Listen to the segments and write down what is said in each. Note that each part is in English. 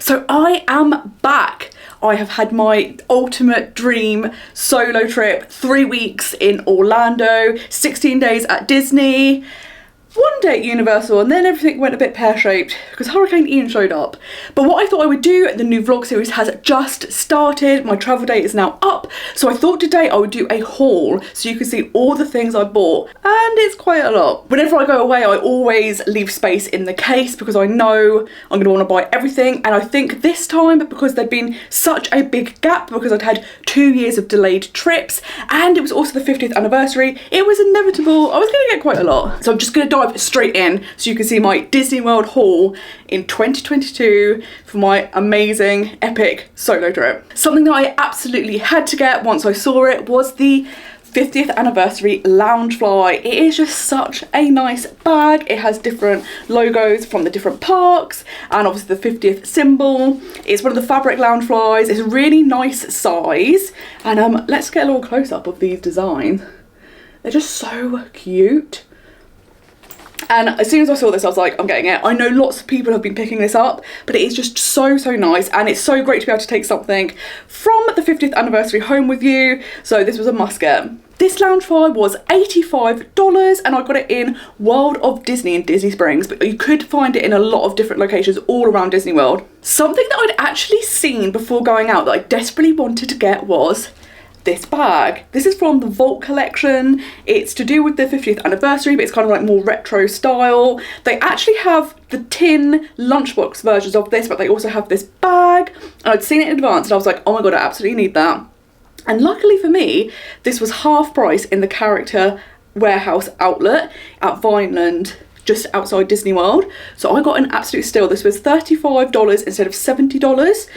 So I am back. I have had my ultimate dream solo trip, 3 weeks in Orlando, 16 days at Disney, 1 day at Universal, and then everything went a bit pear-shaped because Hurricane Ian showed up. But what I thought I would do, the new vlog series has just started. My travel day is now up. So I thought today I would do a haul so you can see all the things I bought. And it's quite a lot. Whenever I go away, I always leave space in the case because I know I'm going to want to buy everything. And I think this time, because there'd been such a big gap, because I'd had 2 years of delayed trips, and it was also the 50th anniversary, it was inevitable. I was going to get quite a lot. So I'm just going to dive straight in so you can see my Disney World haul in 2022 for my amazing epic solo trip. Something that I absolutely had to get once I saw it was the 50th anniversary Loungefly. It is just such a nice bag. It has different logos from the different parks and obviously the 50th symbol. It's one of the fabric Loungeflies. It's a really nice size, and let's get a little close up of these designs. They're just so cute. And as soon as I saw this, I was like, I'm getting it. I know lots of people have been picking this up, but it is just so nice. And it's so great to be able to take something from the 50th anniversary home with you. So this was a must get. This Loungefly was $85 and I got it in World of Disney in Disney Springs, but you could find it in a lot of different locations all around Disney World. Something that I'd actually seen before going out that I desperately wanted to get was this bag. This is from the Vault collection. It's to do with the 50th anniversary, but it's kind of like more retro style. They actually have the tin lunchbox versions of this, but they also have this bag. And I'd seen it in advance and I was like, oh my god, I absolutely need that. And luckily for me, this was half price in the Character Warehouse outlet at Vineland, just outside Disney World. So I got an absolute steal. This was $35 instead of $70.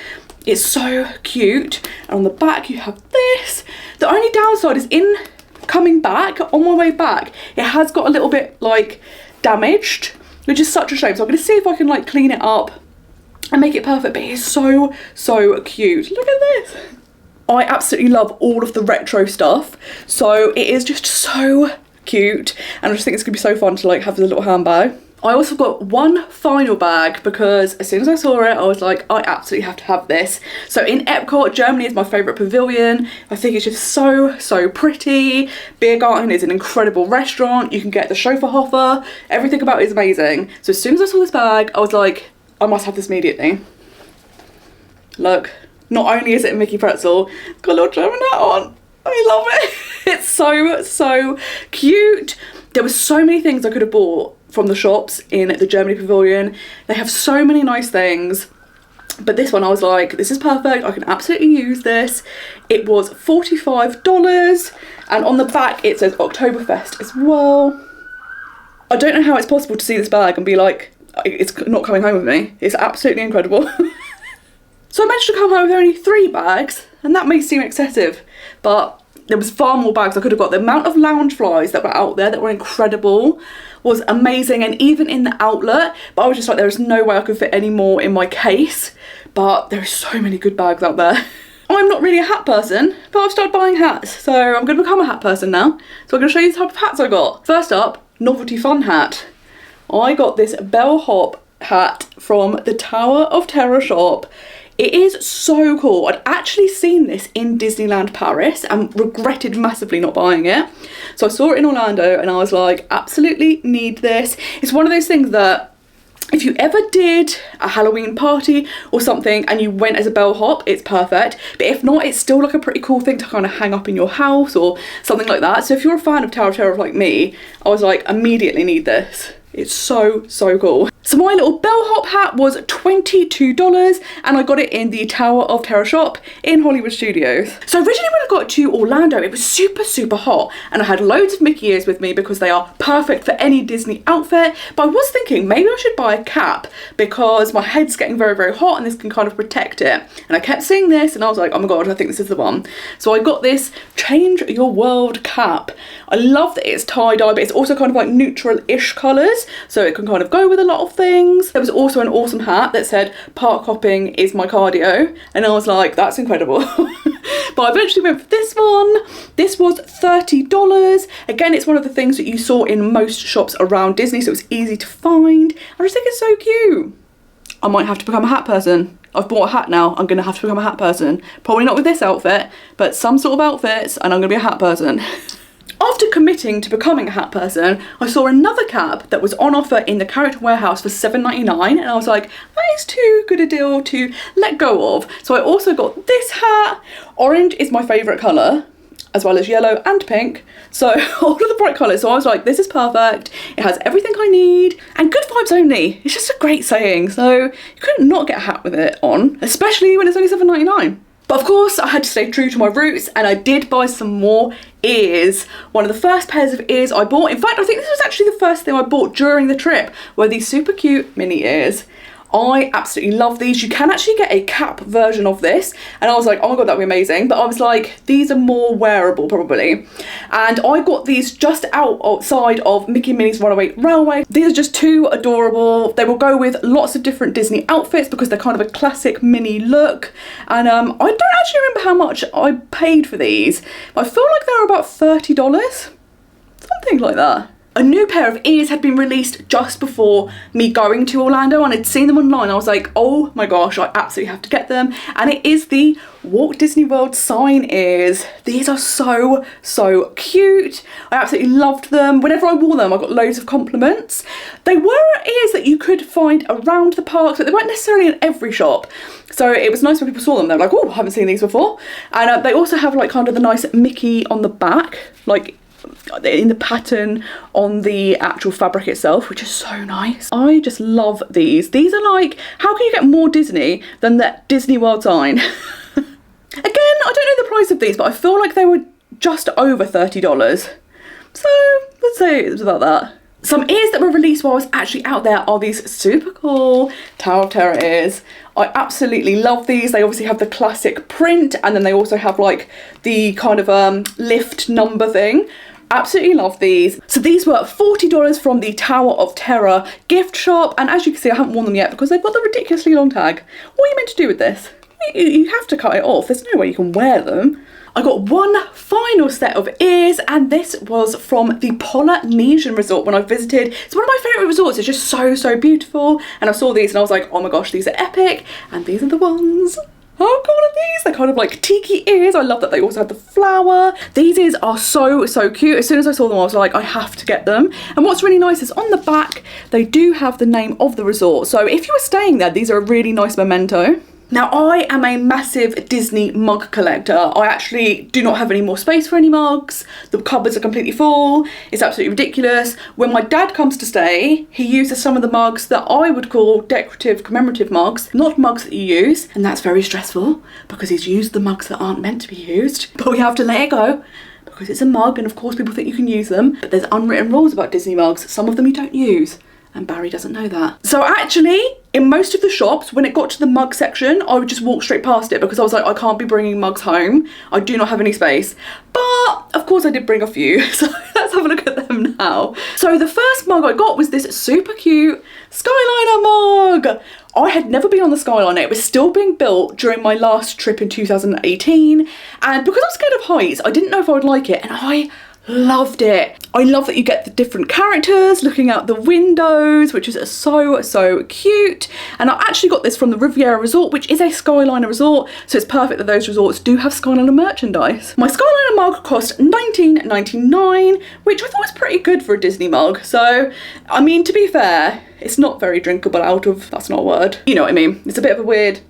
It's so cute. And on the back you have this. The only downside is in coming back, on my way back, it has got a little bit like damaged, which is such a shame. So I'm going to see if I can like clean it up and make it perfect. But it's so cute. Look at this. I absolutely love all of the retro stuff. So it is just so cute. And I just think it's going to be so fun to like have as a little handbag. I also got one final bag because as soon as I saw it, I was like, I absolutely have to have this. So in Epcot, Germany is my favourite pavilion. I think it's just so pretty. Biergarten is an incredible restaurant. You can get the Schöfferhofer. Everything about it is amazing. So as soon as I saw this bag, I was like, I must have this immediately. Look, not only is it a Mickey pretzel, it's got a little German hat on. I love it. It's so cute. There were so many things I could have bought from the shops in the Germany pavilion. They have so many nice things, but this one I was like, this is perfect. I can absolutely use this. It was $45 and on the back it says Oktoberfest as well. I don't know how it's possible to see this bag and be like, it's not coming home with me. It's absolutely incredible. So I managed to come home with only 3 bags, and that may seem excessive, but there was far more bags I could have got. The amount of Loungeflies that were out there that were incredible was amazing, and even in the outlet, but I was just like, there is no way I could fit any more in my case. But there are so many good bags out there. I'm not really a hat person, but I've started buying hats, so I'm going to become a hat person now. So I'm going to show you the type of hats I got. First up, novelty fun hat. I got this Bellhop hat from the Tower of Terror shop. It is so cool. I'd actually seen this in Disneyland Paris and regretted massively not buying it. So I saw it in Orlando and I was like, absolutely need this. It's one of those things that if you ever did a Halloween party or something and you went as a bellhop, it's perfect. But if not, it's still like a pretty cool thing to kind of hang up in your house or something like that. So if you're a fan of Tower of Terror like me, I was like, immediately need this. It's so cool. So my little bellhop hat was $22 and I got it in the Tower of Terror shop in Hollywood Studios. So originally when I got to Orlando, it was super hot and I had loads of Mickey ears with me because they are perfect for any Disney outfit. But I was thinking maybe I should buy a cap because my head's getting very hot and this can kind of protect it. And I kept seeing this and I was like, oh my god, I think this is the one. So I got this Change Your World cap. I love that it's tie-dye, but it's also kind of like neutral-ish colours, so it can kind of go with a lot of things. There was also an awesome hat that said park hopping is my cardio, and I was like, that's incredible. But I eventually went for this one. This was $30. Again, it's one of the things that you saw in most shops around Disney, so it's easy to find. I just think it's so cute. I might have to become a hat person. I've bought a hat now. I'm going to have to become a hat person. Probably not with this outfit, but some sort of outfits, and I'm going to be a hat person. After committing to becoming a hat person, I saw another cap that was on offer in the Character Warehouse for $7.99, and I was like, that is too good a deal to let go of. So I also got this hat. Orange is my favourite colour, as well as yellow and pink. So all of the bright colours. So I was like, this is perfect. It has everything I need, and good vibes only. It's just a great saying. So you couldn't not get a hat with it on, especially when it's only $7.99. But of course, I had to stay true to my roots, and I did buy some more ears. One of the first pairs of ears I bought, in fact, I think this was actually the first thing I bought during the trip, were these super cute mini ears. I absolutely love these. You can actually get a cap version of this, and I was like, oh my god, that'd be amazing. But I was like, these are more wearable probably. And I got these just outside of Mickey and Minnie's Runaway Railway. These are just too adorable. They will go with lots of different Disney outfits because they're kind of a classic Minnie look. And I don't actually remember how much I paid for these, but I feel like they were about $30, something like that. A new pair of ears had been released just before me going to Orlando, and I'd seen them online. I was like, oh my gosh, I absolutely have to get them. And it is the Walt Disney World sign ears. These are so, so cute. I absolutely loved them. Whenever I wore them, I got loads of compliments. They were ears that you could find around the parks, but they weren't necessarily in every shop. So it was nice when people saw them. They were like, oh, I haven't seen these before. And they also have like kind of the nice Mickey on the back, like in the pattern on the actual fabric itself, which is so nice. I just love these. These are like, how can you get more Disney than that Disney World sign? Again, I don't know the price of these, but I feel like they were just over $30. So let's say it was about that. Some ears that were released while I was actually out there are these super cool Tower of Terror ears. I absolutely love these. They obviously have the classic print, and then they also have like the kind of lift number thing. Absolutely love these. So these were $40 from the Tower of Terror gift shop, and as you can see, I haven't worn them yet because they've got the ridiculously long tag. What are you meant to do with this? You have to cut it off. There's no way you can wear them. I got one final set of ears, and this was from the Polynesian resort when I visited. It's one of my favourite resorts. It's just so, so beautiful. And I saw these and I was like, oh my gosh, these are epic. And these are the ones. How cool are these? They're kind of like tiki ears. I love that they also have the flower. These ears are so, so cute. As soon as I saw them, I was like, I have to get them. And what's really nice is on the back, they do have the name of the resort. So if you were staying there, these are a really nice memento. Now, I am a massive Disney mug collector. I actually do not have any more space for any mugs. The cupboards are completely full. It's absolutely ridiculous. When my dad comes to stay, he uses some of the mugs that I would call decorative commemorative mugs, not mugs that you use. And that's very stressful because he's used the mugs that aren't meant to be used. But we have to let it go because it's a mug, and of course people think you can use them. But there's unwritten rules about Disney mugs. Some of them you don't use. And Barry doesn't know that. So actually, in most of the shops, when it got to the mug section, I would just walk straight past it because I was like, I can't be bringing mugs home. I do not have any space. But of course I did bring a few. So let's have a look at them now. So the first mug I got was this super cute Skyliner mug. I had never been on the Skyliner. It was still being built during my last trip in 2018. And because I'm scared of heights, I didn't know if I would like it. And I loved it. I love that you get the different characters looking out the windows, which is so, so cute. And I actually got this from the Riviera Resort, which is a Skyliner resort, so it's perfect that those resorts do have Skyliner merchandise. My Skyliner mug cost $19.99, which I thought was pretty good for a Disney mug. So, I mean, to be fair, it's not very drinkable out of, that's not a word. You know what I mean? It's a bit of a weird,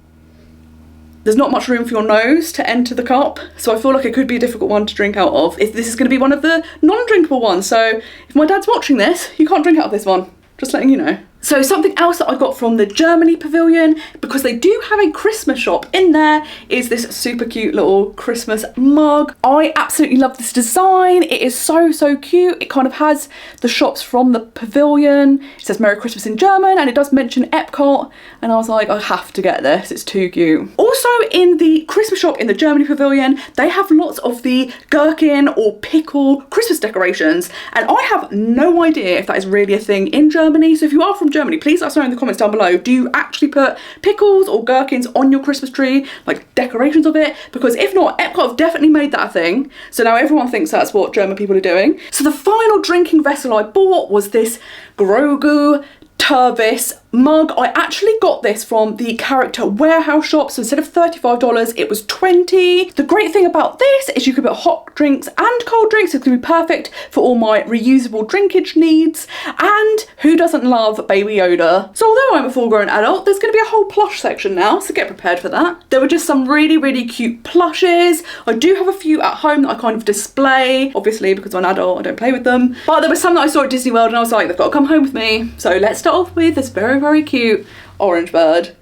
there's not much room for your nose to enter the cup, so I feel like it could be a difficult one to drink out of. This is going to be one of the non-drinkable ones, so if my dad's watching this, you can't drink out of this one. Just letting you know. So something else that I got from the Germany Pavilion, because they do have a Christmas shop in there, is this super cute little Christmas mug. I absolutely love this design. It is so, so cute. It kind of has the shops from the Pavilion. It says Merry Christmas in German, and it does mention Epcot. And I was like, I have to get this. It's too cute. Also in the Christmas shop in the Germany Pavilion, they have lots of the gherkin or pickle Christmas decorations. And I have no idea if that is really a thing in Germany. So if you are from Germany, please let us know in the comments down below. Do you actually put pickles or gherkins on your Christmas tree, like decorations of it? Because if not, Epcot have definitely made that a thing. So now everyone thinks that's what German people are doing. So the final drinking vessel I bought was this Grogu Turbis mug. I actually got this from the character warehouse shop, so instead of $35 it was $20. The great thing about this is you can put hot drinks and cold drinks. It's gonna be perfect for all my reusable drinkage needs, and who doesn't love Baby Yoda? So although I'm a full-grown adult, there's gonna be a whole plush section now, so get prepared for that. There were just some really cute plushes. I do have a few at home that I kind of display, obviously because I'm an adult I don't play with them, but there was some that I saw at Disney World and I was like, they've got to come home with me. So let's start off with this very cute orange bird.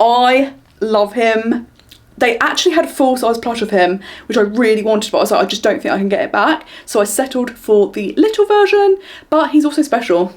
I love him. They actually had a full-size plush of him, which I really wanted, but I was like, I just don't think I can get it back. So I settled for the little version, but he's also special,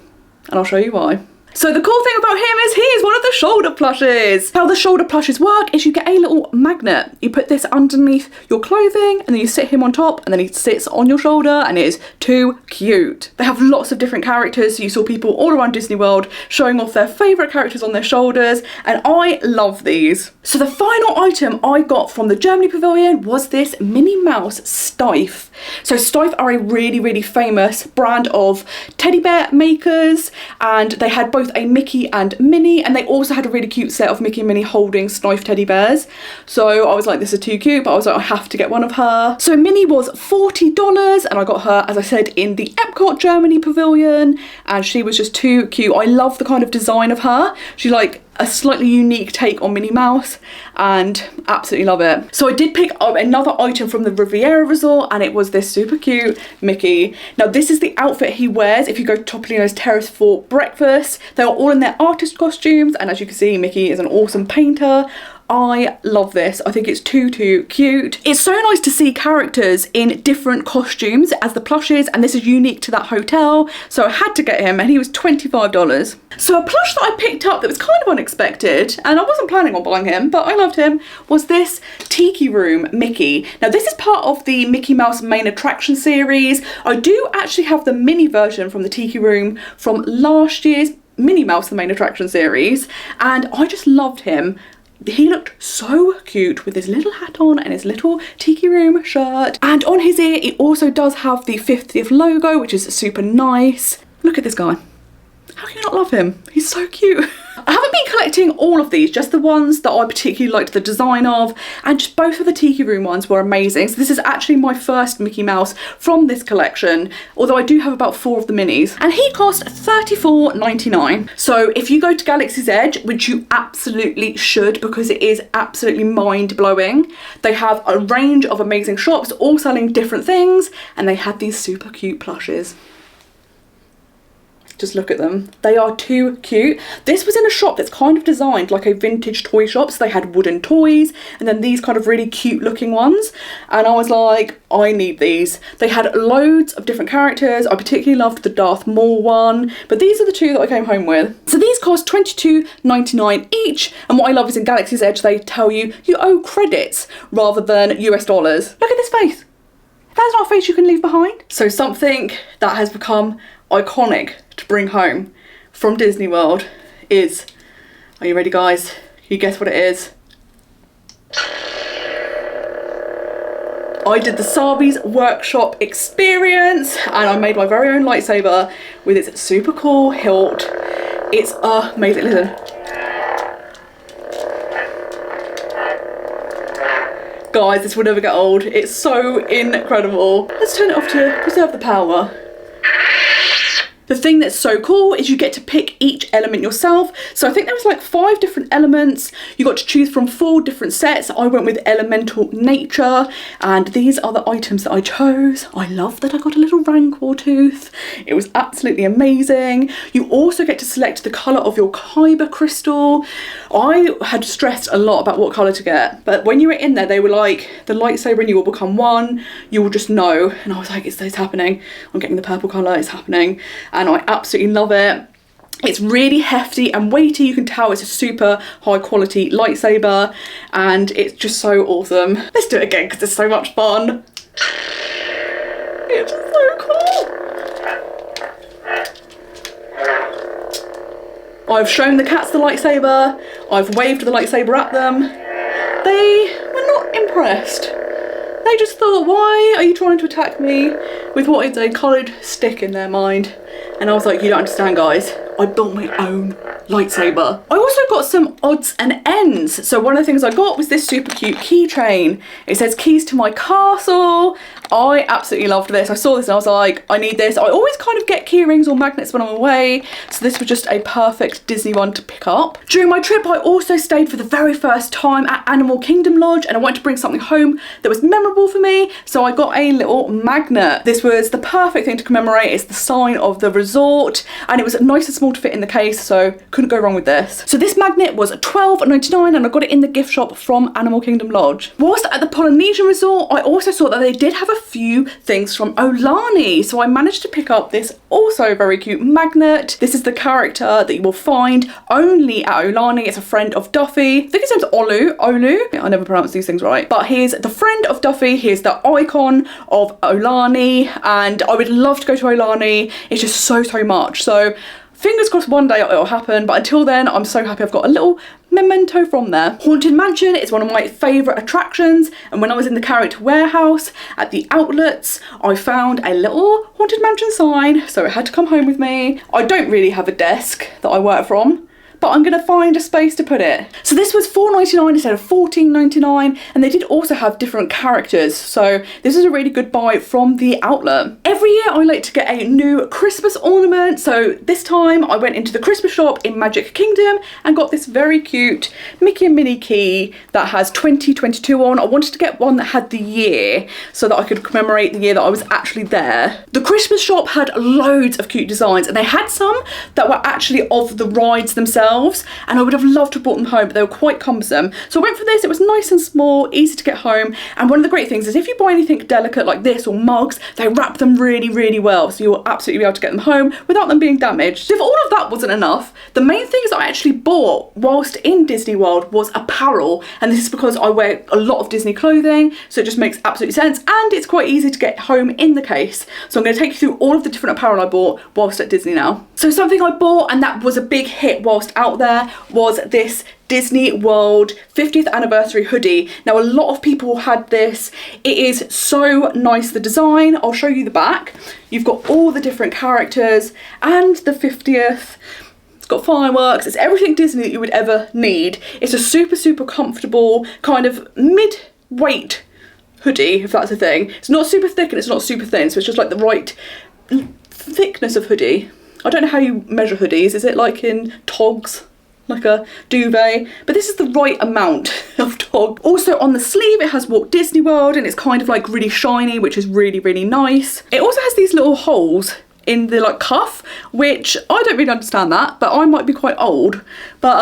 and I'll show you why. So the cool thing about him is he is one of the shoulder plushes. How the shoulder plushes work is you get a little magnet. You put this underneath your clothing and then you sit him on top and then he sits on your shoulder, and it is too cute. They have lots of different characters. So you saw people all around Disney World showing off their favourite characters on their shoulders, and I love these. So the final item I got from the Germany Pavilion was this Minnie Mouse Stife. So Stife are a really famous brand of teddy bear makers, and they had both a Mickey and Minnie, and they also had a really cute set of Mickey and Minnie holding Stife teddy bears. So I was like, this is too cute, but I was like, I have to get one of her. So Minnie was $40 and I got her, as I said, in the Epcot Germany Pavilion, and she was just too cute. I love the kind of design of her. She's like a slightly unique take on Minnie Mouse, and absolutely love it. So I did pick up another item from the Riviera Resort, and it was this super cute Mickey. Now this is the outfit he wears if you go to Topolino's Terrace for breakfast. They are all in their artist costumes, and as you can see, Mickey is an awesome painter. I love this. I think it's too cute. It's so nice to see characters in different costumes as the plushes, and this is unique to that hotel, so I had to get him, and he was $25. So a plush that I picked up that was kind of unexpected, and I wasn't planning on buying him, but I loved him, was this Tiki Room Mickey. Now this is part of the Mickey Mouse main attraction series. I do actually have the mini version from the Tiki Room from last year's Minnie Mouse the main attraction series, and I just loved him. He looked so cute with his little hat on and his little Tiki Room shirt. And on his ear, he also does have the 50th logo, which is super nice. Look at this guy. How can you not love him? He's so cute. I haven't been collecting all of these, just the ones that I particularly liked the design of, and just both of the Tiki Room ones were amazing. So this is actually my first Mickey Mouse from this collection, although I do have about 4 of the minis, and he cost $34.99. So if you go to Galaxy's Edge, which you absolutely should because it is absolutely mind-blowing, they have a range of amazing shops all selling different things, and they had these super cute plushes. Just look at them. They are too cute. This was in a shop that's kind of designed like a vintage toy shop. So they had wooden toys and then these kind of really cute looking ones. And I was like, I need these. They had loads of different characters. I particularly loved the Darth Maul one, but these are the 2 that I came home with. So these cost $22.99 each. And what I love is in Galaxy's Edge, they tell you owe credits rather than US dollars. Look at this face. That's not a face you can leave behind. So something that has become iconic to bring home from Disney World is, are you ready guys? Can you guess what it is? I did the Sarbis Workshop experience and I made my very own lightsaber with its super cool hilt. It's amazing. Listen. Guys, this will never get old. It's so incredible. Let's turn it off to preserve the power. The thing that's so cool is you get to pick each element yourself. So I think there was like 5 different elements. You got to choose from 4 different sets. I went with elemental nature, and these are the items that I chose. I love that I got a little rancor tooth. It was absolutely amazing. You also get to select the colour of your kyber crystal. I had stressed a lot about what colour to get, but when you were in there, they were like, the lightsaber and you will become one. You will just know. And I was like, it's happening. I'm getting the purple colour, it's happening. And I absolutely love it. It's really hefty and weighty. You can tell it's a super high quality lightsaber and it's just so awesome. Let's do it again because it's so much fun. It's so cool. I've shown the cats the lightsaber. I've waved the lightsaber at them. They were not impressed. They just thought, why are you trying to attack me with what is a coloured stick in their mind? And I was like, you don't understand guys, I built my own lightsaber. I also got some odds and ends. So one of the things I got was this super cute keychain. It says keys to my castle. I absolutely loved this. I saw this and I was like, I need this. I always kind of get key rings or magnets when I'm away, so this was just a perfect Disney one to pick up. During my trip, I also stayed for the very first time at Animal Kingdom Lodge, and I wanted to bring something home that was memorable for me, so I got a little magnet. This was the perfect thing to commemorate. It's the sign of the resort, and it was nice and small to fit in the case, so couldn't go wrong with this. So this magnet was $12.99, and I got it in the gift shop from Animal Kingdom Lodge. Whilst at the Polynesian resort, I also saw that they did have a few things from Olani, so I managed to pick up this also very cute magnet. This is the character that you will find only at Olani. It's a friend of Duffy. I think his name's Olu. I never pronounce these things right, but he's the friend of Duffy. He's the icon of Olani, and I would love to go to Olani. It's just so much. So fingers crossed one day it'll happen, but until then, I'm so happy I've got a little memento from there. Haunted Mansion is one of my favourite attractions, and when I was in the character warehouse at the outlets, I found a little Haunted Mansion sign, so it had to come home with me. I don't really have a desk that I work from, but I'm gonna find a space to put it. So this was $4.99 instead of $14.99, and they did also have different characters, so this is a really good buy from the outlet. Every year I like to get a new Christmas ornament, so this time I went into the Christmas shop in Magic Kingdom and got this very cute Mickey and Minnie Key that has 2022 on. I wanted to get one that had the year so that I could commemorate the year that I was actually there. The Christmas shop had loads of cute designs, and they had some that were actually of the rides themselves, and I would have loved to have brought them home, but they were quite cumbersome. So I went for this. It was nice and small, easy to get home, and one of the great things is if you buy anything delicate like this or mugs, they wrap them really well, so you'll absolutely be able to get them home without them being damaged. So if all of that wasn't enough, the main things I actually bought whilst in Disney World was apparel, and this is because I wear a lot of Disney clothing, so it just makes absolute sense, and it's quite easy to get home in the case. So I'm going to take you through all of the different apparel I bought whilst at Disney now. So something I bought, and that was a big hit whilst out there, was this Disney World 50th anniversary hoodie. Now a lot of people had this. It is so nice, the design. I'll show you the back. You've got all the different characters and the 50th. It's got fireworks. It's everything Disney that you would ever need. It's a super comfortable kind of mid-weight hoodie, if that's a thing. It's not super thick and it's not super thin, so it's just like the right thickness of hoodie. I don't know how you measure hoodies. Is it like in togs? Like a duvet, but this is the right amount of tog. Also on the sleeve it has Walt Disney World, and it's kind of like really shiny, which is really nice. It also has these little holes in the like cuff, which I don't really understand that, but I might be quite old. But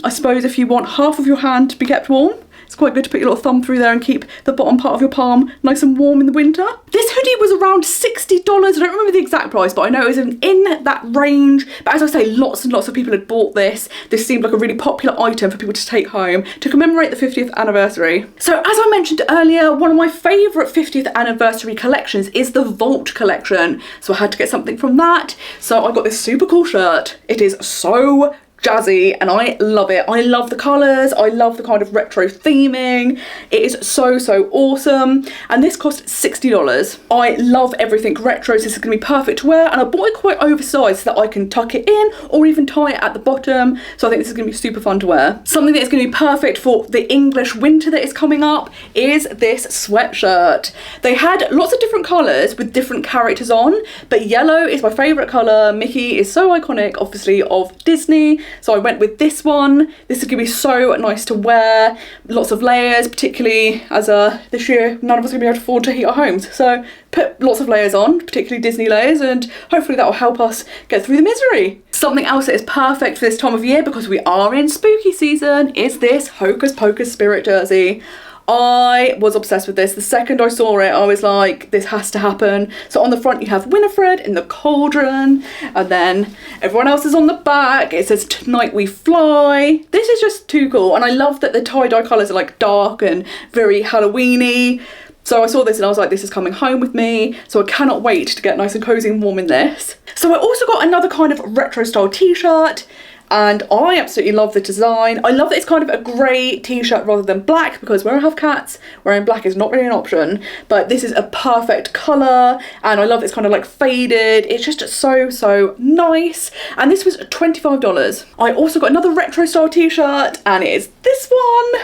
I suppose if you want half of your hand to be kept warm, it's quite good to put your little thumb through there and keep the bottom part of your palm nice and warm in the winter. This hoodie was around $60. I don't remember the exact price, but I know it was in that range. But as I say, lots and lots of people had bought this. This seemed like a really popular item for people to take home to commemorate the 50th anniversary. So as I mentioned earlier, one of my favourite 50th anniversary collections is the Vault collection. So I had to get something from that. So I got this super cool shirt. It is so jazzy and I love it. I love the colours, I love the kind of retro theming. It is so awesome, and this cost $60. I love everything retro, so this is going to be perfect to wear, and I bought it quite oversized so that I can tuck it in or even tie it at the bottom, so I think this is going to be super fun to wear. Something that is going to be perfect for the English winter that is coming up is this sweatshirt. They had lots of different colours with different characters on, but yellow is my favourite colour. Mickey is so iconic, obviously, of Disney. So I went with this one. This is going to be so nice to wear. Lots of layers, particularly as this year none of us are going to be able to afford to heat our homes. So put lots of layers on, particularly Disney layers, and hopefully that will help us get through the misery. Something else that is perfect for this time of year, because we are in spooky season, is this Hocus Pocus spirit jersey. I was obsessed with this. The second I saw it, I was like, this has to happen. So on the front you have Winifred in the cauldron, and then everyone else is on the back. It says "Tonight we fly." This is just too cool, and I love that the tie-dye colours are like dark and very Halloween-y. So I saw this and I was like, this is coming home with me. So I cannot wait to get nice and cozy and warm in this. So I also got another kind of retro style t-shirt. and I absolutely love the design. I love that it's kind of a grey t-shirt rather than black, because where I have cats, wearing black is not really an option, but this is a perfect colour, and I love it's kind of like faded. It's just so nice, and this was $25. I also got another retro style t-shirt, and it is this one.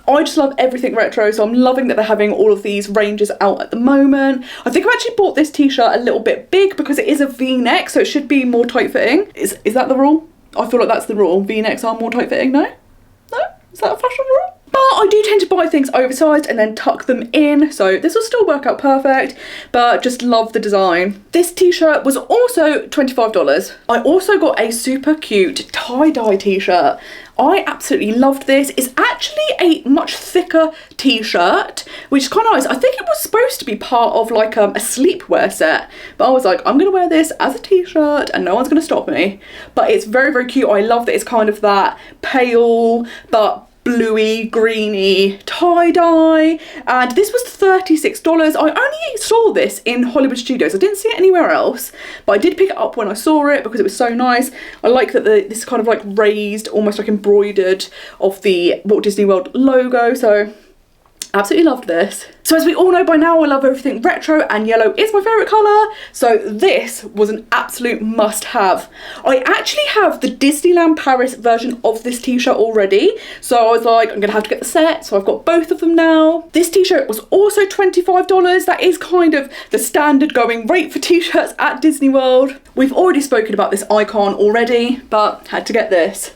I just love everything retro, so I'm loving that they're having all of these ranges out at the moment. I think I've actually bought this t-shirt a little bit big because it is a v-neck, so it should be more tight-fitting. Is that the rule? I feel like that's the rule. V-necks are more tight-fitting, no? No? Is that a fashion rule? But I do tend to buy things oversized and then tuck them in, so this will still work out perfect, but just love the design. This t-shirt was also $25. I also got a super cute tie-dye t-shirt. I absolutely loved this. It's actually a much thicker t-shirt, which is quite nice. I think it was supposed to be part of like a sleepwear set, but I was like, I'm gonna wear this as a t-shirt and no one's gonna stop me. But it's very cute. I love that it's kind of that pale but bluey greeny tie-dye, and this was $36. I only saw this in Hollywood Studios. I didn't see it anywhere else, but I did pick it up when I saw it because it was so nice. I like that this kind of like raised, almost like embroidered of the Walt Disney World logo, so absolutely loved this. So as we all know by now, I love everything retro, and yellow is my favourite colour, so this was an absolute must-have. I actually have the Disneyland Paris version of this t-shirt already, so I was like, I'm gonna have to get the set, so I've got both of them now. This t-shirt was also $25. That is kind of the standard going rate for t-shirts at Disney World. We've already spoken about this icon already, but had to get this.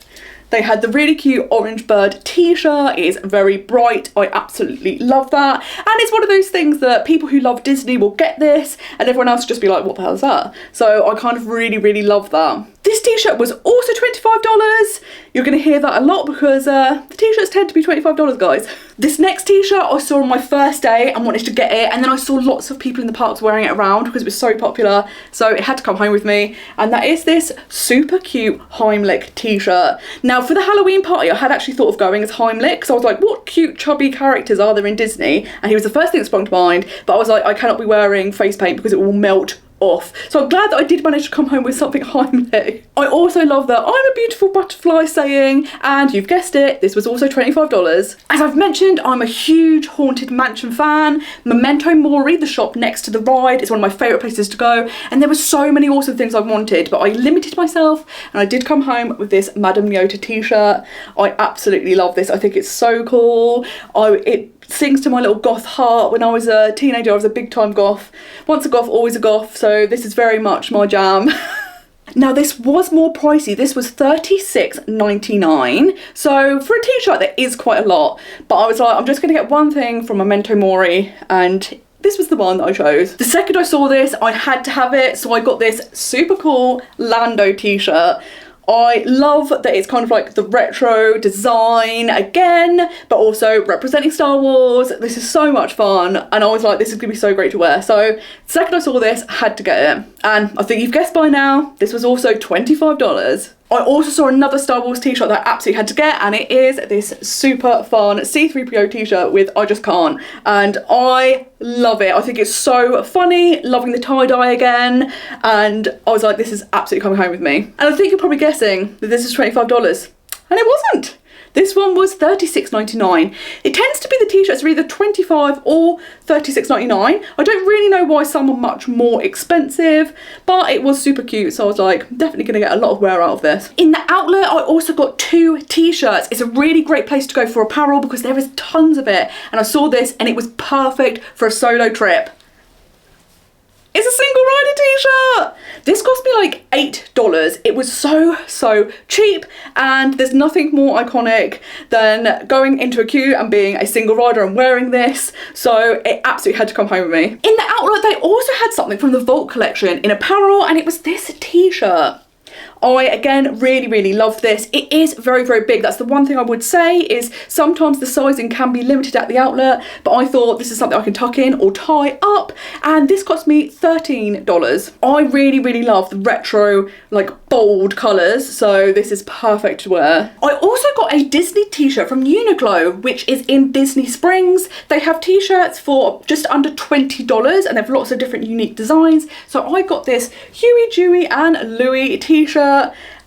They had the really cute orange bird t-shirt. It is very bright. I absolutely love that. And it's one of those things that people who love Disney will get this, and everyone else will just be like, what the hell is that? So I kind of really love that. This t-shirt was also $25. You're going to hear that a lot because the t-shirts tend to be $25, guys. This next t-shirt I saw on my first day and wanted to get it, and then I saw lots of people in the parks wearing it around because it was so popular, so it had to come home with me, and that is this super cute Heimlich t-shirt. Now for the Halloween party, I had actually thought of going as Heimlich, because I was like, what cute chubby characters are there in Disney? And he was the first thing that sprung to mind, but I was like, I cannot be wearing face paint because it will melt off. So I'm glad that I did manage to come home with something Heimlich. I also love that I'm a beautiful butterfly saying, and you've guessed it, this was also $25. As I've mentioned, I'm a huge Haunted Mansion fan. Memento Mori, the shop next to the ride, is one of my favourite places to go, and there were so many awesome things I wanted, but I limited myself, and I did come home with this Madame Nyota t-shirt. I absolutely love this. I think it's so cool. It sings to my little goth heart. When I was a teenager, I was a big time goth. Once a goth, always a goth, so this is very much my jam. Now this was more pricey. This was $36.99. So for a t-shirt, that is quite a lot. But I was like, I'm just going to get one thing from Memento Mori, and this was the one that I chose. The second I saw this, I had to have it, so I got this super cool Lando t-shirt. I love that it's kind of like the retro design again, but also representing Star Wars. This is so much fun, and I was like, this is gonna be so great to wear. So the second I saw this, I had to get it. And I think you've guessed by now, this was also $25. I also saw another Star Wars t-shirt that I absolutely had to get, and it is this super fun C3PO t-shirt with I Just Can't, and I love it. I think it's so funny, loving the tie-dye again, and I was like, this is absolutely coming home with me. And I think you're probably guessing that this is $25, and it wasn't. This one was $36.99. It tends to be the t-shirts are either $25 or $36.99. I don't really know why some are much more expensive, but it was super cute, so I was like, definitely gonna get a lot of wear out of this. In the outlet, I also got 2 t-shirts. It's a really great place to go for apparel because there is tons of it, and I saw this and it was perfect for a solo trip. It's a single rider t-shirt. This cost me like $8. It was so cheap, and there's nothing more iconic than going into a queue and being a single rider and wearing this, so it absolutely had to come home with me. In the outlet, they also had something from the Vault collection in apparel, and it was this t-shirt. I, again, really love this. It is very big. That's the one thing I would say, is sometimes the sizing can be limited at the outlet, but I thought this is something I can tuck in or tie up, and this cost me $13. I really love the retro, like, bold colours, so this is perfect to wear. I also got a Disney t-shirt from Uniqlo, which is in Disney Springs. They have t-shirts for just under $20, and they have lots of different unique designs, so I got this Huey, Dewey and Louie t-shirt,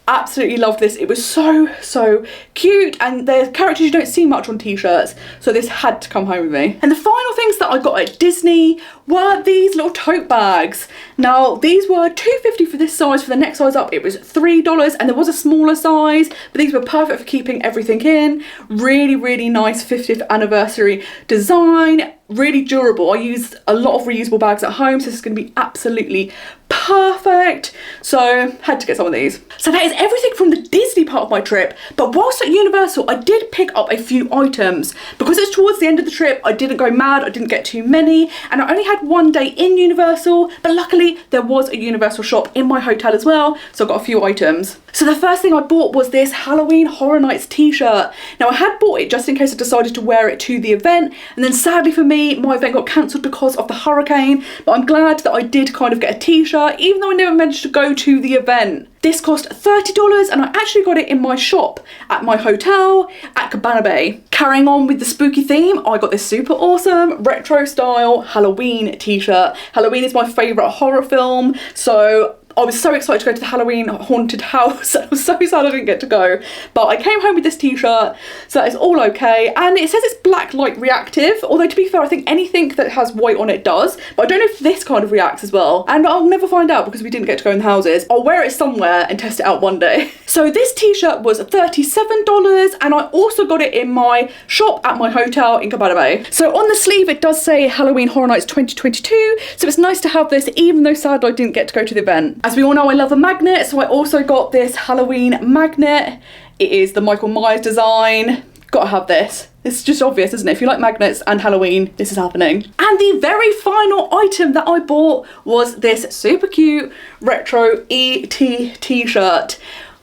Absolutely loved this. It was so cute, and they're characters you don't see much on t-shirts, so this had to come home with me. And the final things that I got at Disney were these little tote bags. Now these were $2.50 for this size. For the next size up it was $3, and there was a smaller size, but these were perfect for keeping everything in. Really nice 50th anniversary design, really durable. I used a lot of reusable bags at home, so this is going to be absolutely perfect. So had to get some of these. So that is everything from the Disney part of my trip, but whilst at Universal I did pick up a few items. Because it's towards the end of the trip, I didn't go mad, I didn't get too many, and I only had one day in Universal, but luckily there was a Universal shop in my hotel as well, so I got a few items. So the first thing I bought was this Halloween Horror Nights t-shirt. Now I had bought it just in case I decided to wear it to the event, and then sadly for me, my event got cancelled because of the hurricane, but I'm glad that I did kind of get a t-shirt, even though I never managed to go to the event. This cost $30, and I actually got it in my shop at my hotel at Cabana Bay. Carrying on with the spooky theme, I got this super awesome retro style Halloween t-shirt. Halloween is my favourite horror film, so I was so excited to go to the Halloween haunted house. I was so sad I didn't get to go, but I came home with this t-shirt, so that is all okay. And it says it's black light reactive, although to be fair, I think anything that has white on it does, but I don't know if this kind of reacts as well. And I'll never find out because we didn't get to go in the houses. I'll wear it somewhere and test it out one day. So this t-shirt was $37, and I also got it in my shop at my hotel in Cabana Bay. So on the sleeve it does say Halloween Horror Nights 2022, so it's nice to have this even though sadly I didn't get to go to the event. As we all know, I love a magnet, so I also got this Halloween magnet. It is the Michael Myers design. Gotta have this. It's just obvious, isn't it? If you like magnets and Halloween, this is happening. And the very final item that I bought was this super cute retro E.T. t-shirt.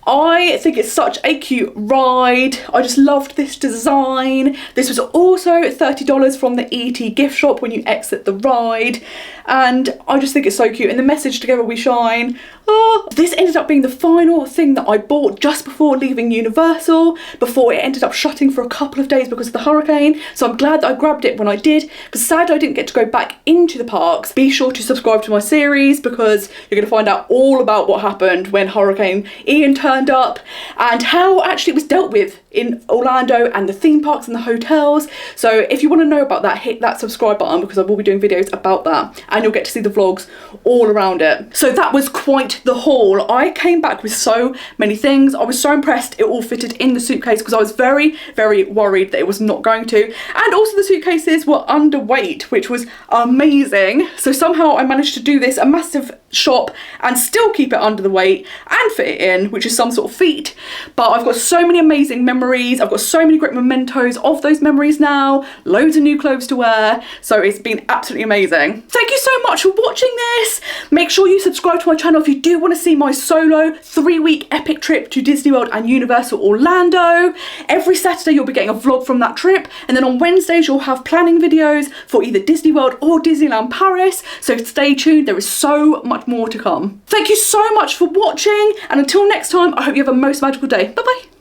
I think it's such a cute ride. I just loved this design. This was also $30 from the E.T. gift shop when you exit the ride. And I just think it's so cute. And the message, "Together we shine." Oh, this ended up being the final thing that I bought just before leaving Universal, before it ended up shutting for a couple of days because of the hurricane. So I'm glad that I grabbed it when I did, because sadly I didn't get to go back into the parks. Be sure to subscribe to my series because you're going to find out all about what happened when Hurricane Ian turned up and how actually it was dealt with in Orlando and the theme parks and the hotels. So if you want to know about that, hit that subscribe button because I will be doing videos about that, and you'll get to see the vlogs all around it. So that was quite the haul. I came back with so many things. I was so impressed it all fitted in the suitcase because I was very worried that it was not going to. And also the suitcases were underweight, which was amazing. So somehow I managed to do this, a massive shop, and still keep it under the weight and fit it in, which is some sort of feat. But I've got so many amazing memories. I've got so many great mementos of those memories now, loads of new clothes to wear, so it's been absolutely amazing. Thank you so much for watching this. Make sure you subscribe to my channel if you do want to see my solo 3-week epic trip to Disney World and Universal Orlando. Every Saturday you'll be getting a vlog from that trip, and then on Wednesdays you'll have planning videos for either Disney World or Disneyland Paris, so stay tuned, there is so much more to come. Thank you so much for watching, and until next time I hope you have a most magical day. Bye bye.